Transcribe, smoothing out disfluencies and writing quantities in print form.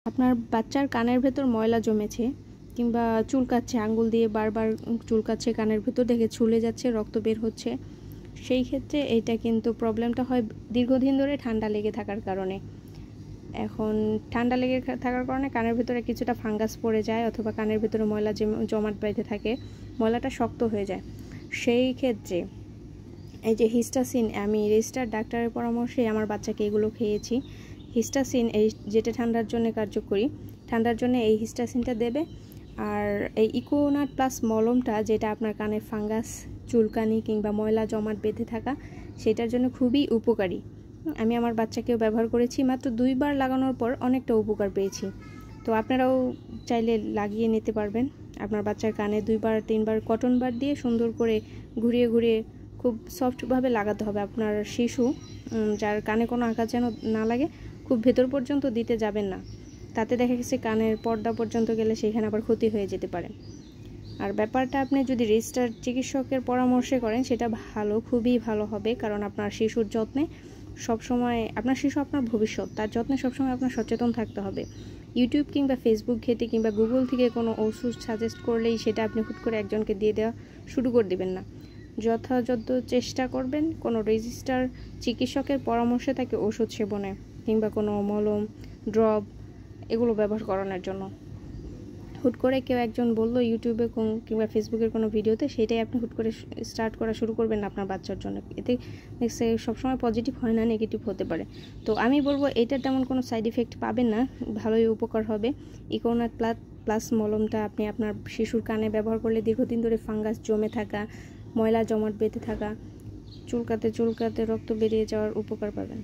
আপনার বাচ্চার কানের ভেতর ময়লা জমেছে কিংবা চুলকাচ্ছে, আঙ্গুল দিয়ে বারবার চুলকাচ্ছে, কানের ভেতর দেখে ছুলে যাচ্ছে, রক্ত বের হচ্ছে, সেই ক্ষেত্রে এইটা কিন্তু প্রবলেমটা হয় দীর্ঘদিন ধরে ঠান্ডা লেগে থাকার কারণে। এখন ঠান্ডা লেগে থাকার কারণে কানের ভেতরে কিছুটা ফাঙ্গাস পড়ে যায় অথবা কানের ভেতরে ময়লা জমাট বেঁধে থাকে, ময়লাটা শক্ত হয়ে যায়। সেই ক্ষেত্রে এই যে হিস্টাসিন, আমি রেজিস্টার্ড ডাক্তারের পরামর্শে আমার বাচ্চাকে এগুলো খেয়েছি। হিস্টাসিন এই যেটা ঠান্ডার জন্য কার্যকরী, ঠান্ডার জন্য এই হিস্টাসিনটা দেবে। আর এই ইকোনাট প্লাস মলমটা, যেটা আপনার কানের ফাঙ্গাস, চুলকানি কিংবা ময়লা জমাট বেঁধে থাকা, সেটার জন্য খুবই উপকারী। আমি আমার বাচ্চাকেও ব্যবহার করেছি, মাত্র 2 বার লাগানোর পর অনেকটা উপকার পেয়েছি। তো আপনারাও চাইলে লাগিয়ে নিতে পারবেন। আপনার বাচ্চার কানে 2 বার 3 বার কটন বার দিয়ে সুন্দর করে ঘুরিয়ে ঘুরিয়ে খুব সফটভাবে লাগাতে হবে। আপনার শিশু যার কানে কোনো আঘাত যেন না লাগে, খুব ভেতর পর্যন্ত দিতে যাবেন না, তাতে দেখা গেছে কানের পর্দা পর্যন্ত গেলে সেখানে আবার ক্ষতি হয়ে যেতে পারে। আর ব্যাপারটা আপনি যদি রেজিস্টার্ড চিকিৎসকের পরামর্শে করেন সেটা ভালো, খুবই ভালো হবে। কারণ আপনার শিশুর যত্নে সবসময়, আপনার শিশু আপনার ভবিষ্যৎ, তার যত্নে সবসময় আপনার সচেতন থাকতে হবে। ইউটিউব কিংবা ফেসবুক ঘেঁটে কিংবা গুগল থেকে কোনো ওষুধ সাজেস্ট করলেই সেটা আপনি হুট করে একজনকে দিয়ে দেওয়া শুরু করে দেবেন না। যথাযথ চেষ্টা করবেন কোনো রেজিস্টার চিকিৎসকের পরামর্শে তাকে ওষুধ সেবনে কিংবা কোনো মলম, ড্রপ এগুলো ব্যবহার করানোর জন্য। হুট করে কেউ একজন বললো ইউটিউবে কিংবা ফেসবুকের কোনো ভিডিওতে, সেটাই আপনি হুট করে স্টার্ট করা শুরু করবেন না আপনার বাচ্চার জন্য। এতে সবসময় পজিটিভ হয় না, নেগেটিভ হতে পারে। তো আমি বলবো এটার তেমন কোনো সাইড ইফেক্ট পাবেন না, ভালোই উপকার হবে। ইকোনাট প্লাস মলমটা আপনি আপনার শিশুর কানে ব্যবহার করলে দীর্ঘদিন ধরে ফাঙ্গাস জমে থাকা, ময়লা জমাট বেঁধে থাকা, চুলকাতে রক্ত বেরিয়ে যাওয়ার উপকার পাবেন।